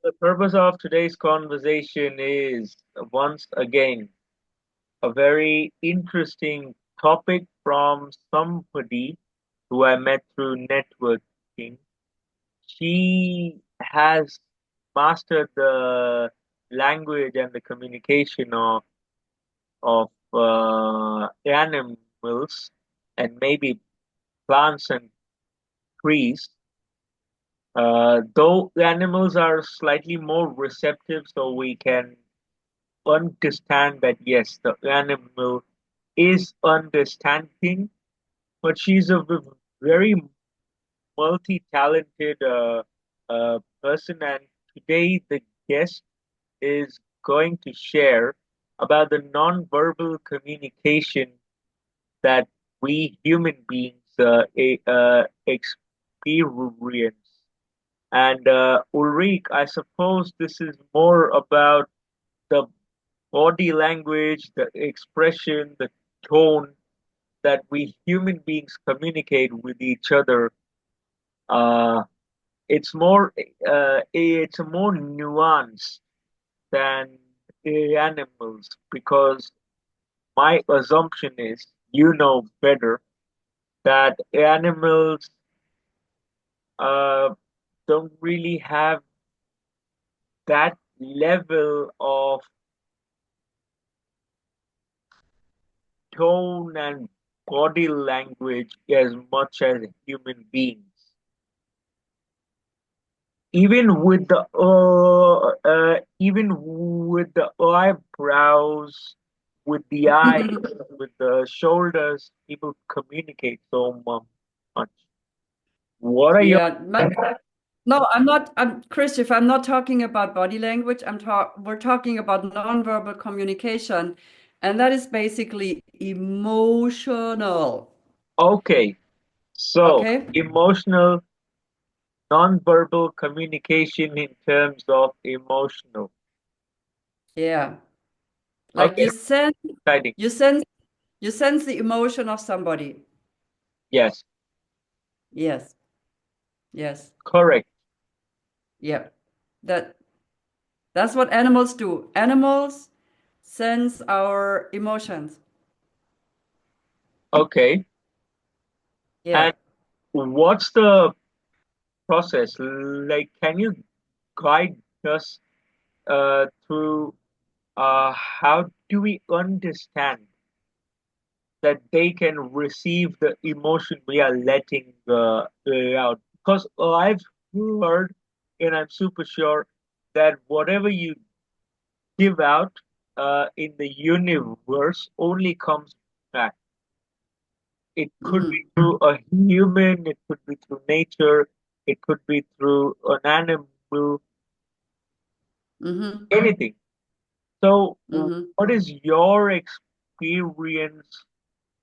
The purpose of today's conversation is once again a very interesting topic from somebody who I met through networking. She has mastered the language and the communication of animals and maybe plants and trees. Though the animals are slightly more receptive, so we can understand that yes, the animal is understanding, but she's a very multi-talented person, and today the guest is going to share about the non-verbal communication that we human beings experience. And Ulrike, I suppose this is more about the body language, the expression, the tone that we human beings communicate with each other. Uh, it's more nuanced than animals because my assumption is you know better that animals uh, don't really have that level of tone and body language as much as human beings. Even with the eyebrows, with the eyes, with the shoulders, people communicate so much. What are your Yeah, no, I'm not. I'm Krishiv. I'm not talking about body language. We're talking about nonverbal communication, and that is basically emotional. okay? So Okay? emotional, non-verbal communication in terms of emotional. Yeah. Like Okay, exciting. you sense, you sense the emotion of somebody. Yes, Yes. Yes. correct. Yeah. That that's what animals do. Animals sense our emotions. Okay, Yeah. and what's the process? Like, can you guide us through how do we understand that they can receive the emotion we are letting out? Because I've heard, and I'm super sure that whatever you give out in the universe only comes back. It could be Hmm. through a human, it could be through nature, it could be through an animal, Hmm. anything. So, Hmm. what is your experience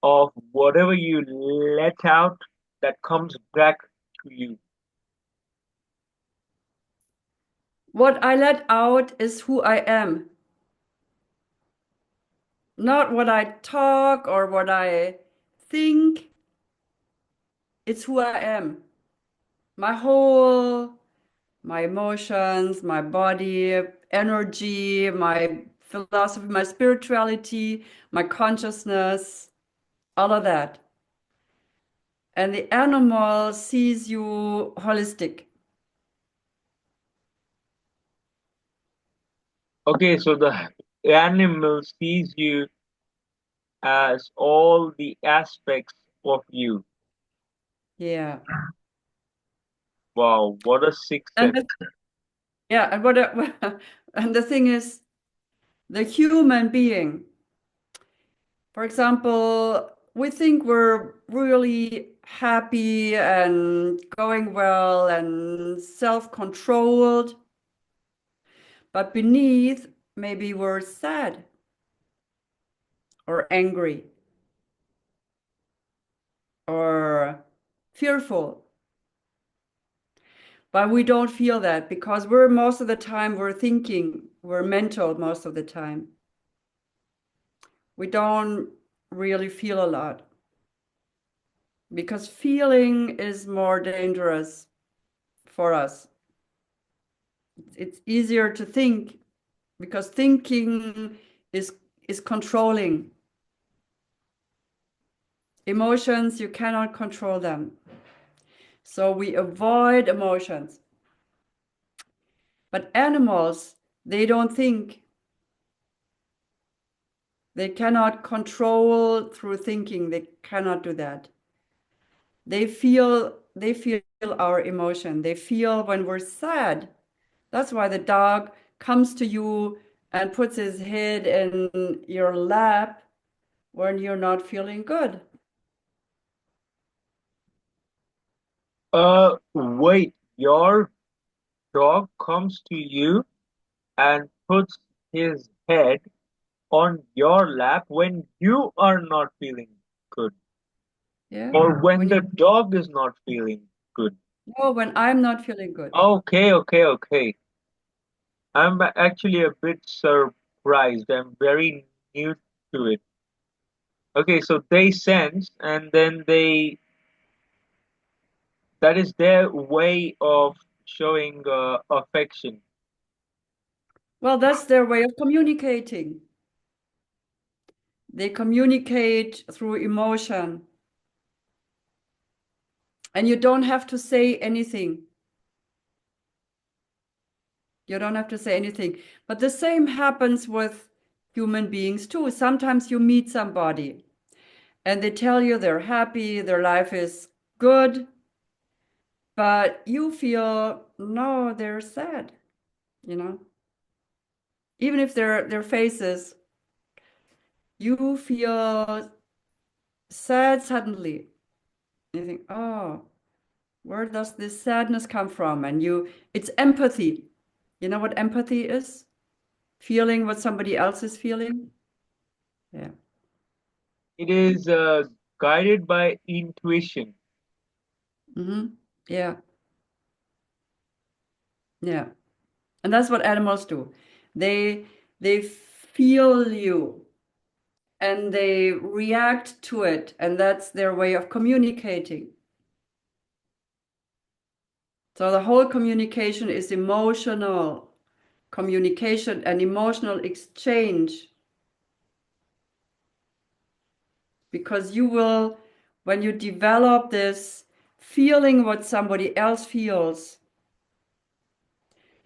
of whatever you let out that comes back to you? What I let out is who I am, not what I talk or what I think. It's who I am. My whole, my emotions, my body, energy, my philosophy, my spirituality, my consciousness, all of that. And the animal sees you holistic. Okay, so the animal sees you as all the aspects of you. Yeah. Wow, what a sixth And sense. the, yeah, and what and the thing is, the human being, for example, we think we're really happy and going well and self-controlled, but beneath, maybe we're sad or angry or fearful. But we don't feel that because we're most of the time we're thinking, we're mental most of the time. We don't really feel a lot because feeling is more dangerous for us. It's easier to think because thinking is is controlling. Emotions, you cannot control them. So we avoid emotions. But animals, they don't think. They cannot control through thinking. They cannot do that. They feel our emotion. They feel when we're sad. That's why the dog comes to you and puts his head in your lap when you're not feeling good. Wait, your dog comes to you and puts his head on your lap when you are not feeling good, Yeah. or when When you the dog is not feeling good. know when I'm not feeling good. Okay, okay, okay. I'm actually a bit surprised. I'm very new to it. Okay, so they sense and then they that is their way of showing affection. Well, that's their way of communicating. They communicate through emotion, and you don't have to say anything. You don't have to say anything. But the same happens with human beings too. Sometimes you meet somebody and they tell you they're happy, their life is good, but you feel no, they're sad, you know. Even if their faces, you feel sad suddenly. You think, oh, where does this sadness come from? And it's empathy. You know what empathy is? Feeling what somebody else is feeling. Yeah. It is guided by intuition. Hmm. Yeah. Yeah. And that's what animals do. They feel you and they react to it, and that's their way of communicating. So the whole communication is emotional communication and emotional exchange because you will, when you develop this feeling what somebody else feels,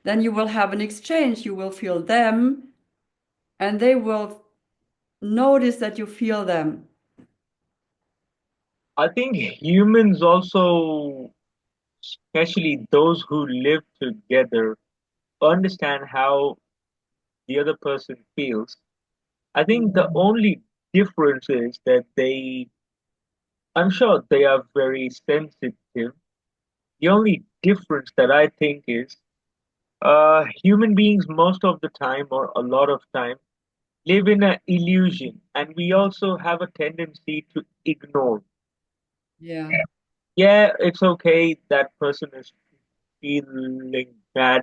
then you will have an exchange. You will feel them and they will notice that you feel them. I think humans also, especially those who live together, understand how the other person feels. I think the only difference is that I'm sure they are very sensitive. The only difference that I think is human beings most of the time or a lot of time live in an illusion, and we also have a tendency to ignore. Yeah. Yeah, it's okay that person is feeling bad,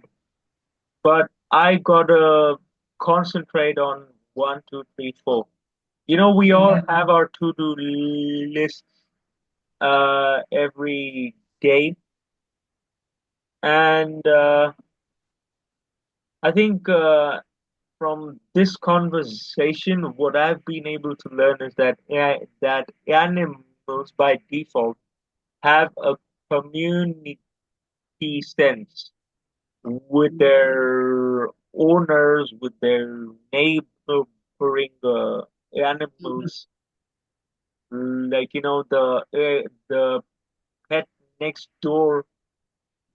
but I gotta concentrate on one, two, three, four. You know, we Mm. all have our to-do lists every day, and I think from this conversation, what I've been able to learn is that that animals by default have a community sense with their owners, with their neighboring animals, like the pet next door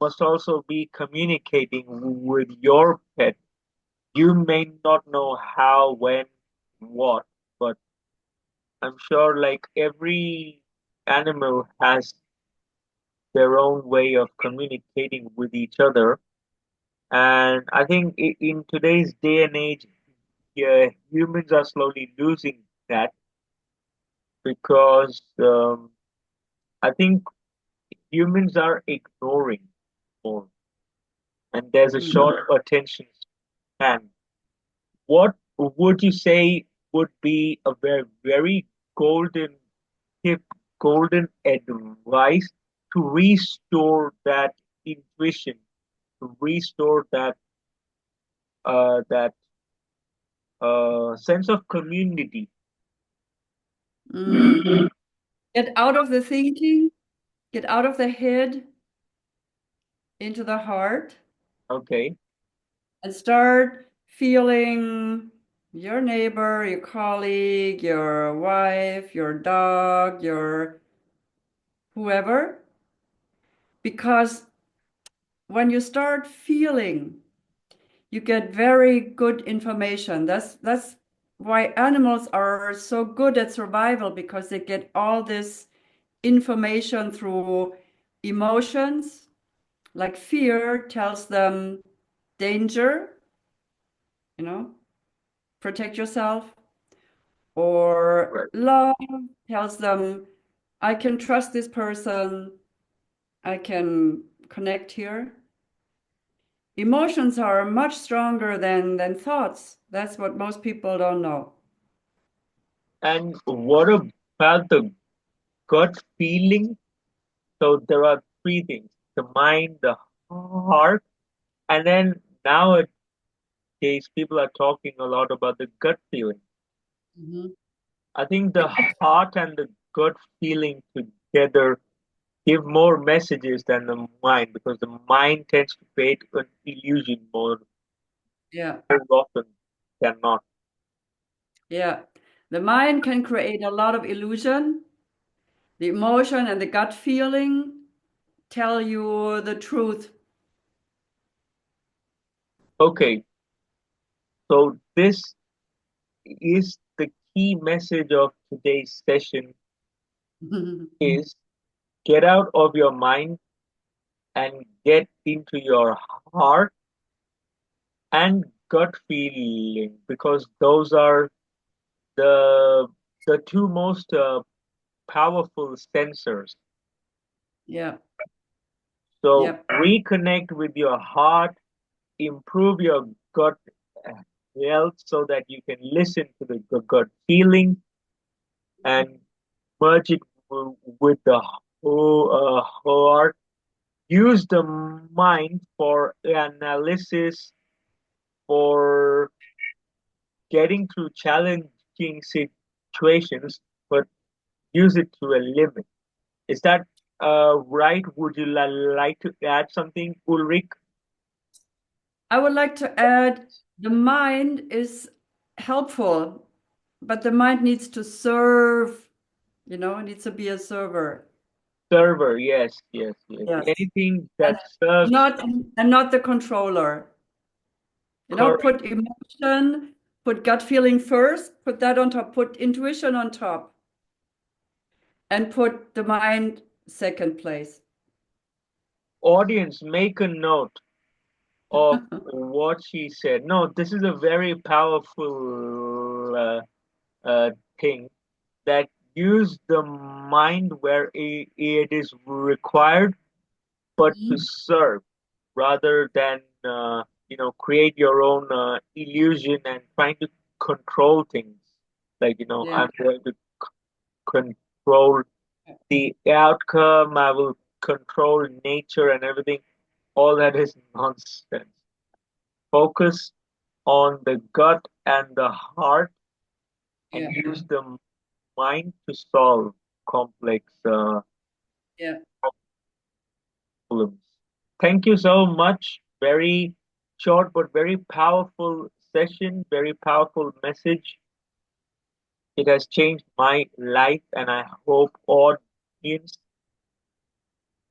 must also be communicating with your pet. You may not know how, when, what, but I'm sure like every animal has their own way of communicating with each other. And I think in today's day and age, yeah, humans are slowly losing that because I think humans are ignoring more, and there's a Mm. short attention span. What would you say would be a very, very golden tip, golden advice to restore that intuition restore that sense of community. Mm. Get out of the thinking, get out of the head into the heart, Okay, and start feeling your neighbor, your colleague, your wife, your dog, your whoever. Because when you start feeling, you get very good information. That's why animals are so good at survival, because they get all this information through emotions. Like fear tells them danger, you know, protect yourself, or right. love tells them I can trust this person, I can connect here. Emotions are much stronger than thoughts. That's what most people don't know. And what about the gut feeling? So there are three things: the mind, the heart, and then nowadays people are talking a lot about the gut feeling. Mhm. I think The the heart and the gut feeling together give more messages than the mind, because the mind tends to create an illusion Yeah, more often than not. yeah. The mind can create a lot of illusion. The emotion and the gut feeling tell you the truth. Okay, so this is the key message of today's session: is get out of your mind and get into your heart and gut feeling, because those are the the two most powerful sensors. Yeah, So yeah, reconnect with your heart, improve your gut health so that you can listen to the gut feeling and merge it with the heart. Use the mind for analysis, for getting through challenging situations, but use it to a limit. Is that right? Would you like to add something, Ulrich? I would like to add the mind is helpful, but the mind needs to serve, it needs to be a server. Server, yes, yes, yes. Yes. Anything And that serves not and not the controller. correct. Put emotion, put gut feeling first, put that on top, put intuition on top, and put the mind second place. Audience, make a note of what she said. No, this is a very powerful thing, that use the mind where it is required, but to Mhm. serve rather than create your own illusion and trying to control things. Like, Yeah. I'm going to control the outcome. I will control nature and everything. All that is nonsense. Focus on the gut and the heart, and Yeah. use the mind to solve complex Yeah. problems. Thank you so much. Very short but very powerful session, very powerful message. It has changed my life, and I hope audience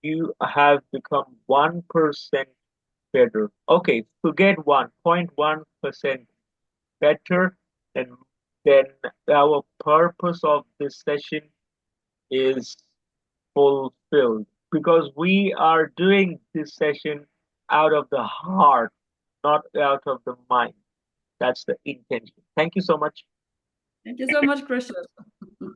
you have become 1% better. Okay, forget 1.1% better, and then our purpose of this session is fulfilled, because we are doing this session out of the heart, not out of the mind. That's the intention. Thank you so much. Thank you so much, Krishiv.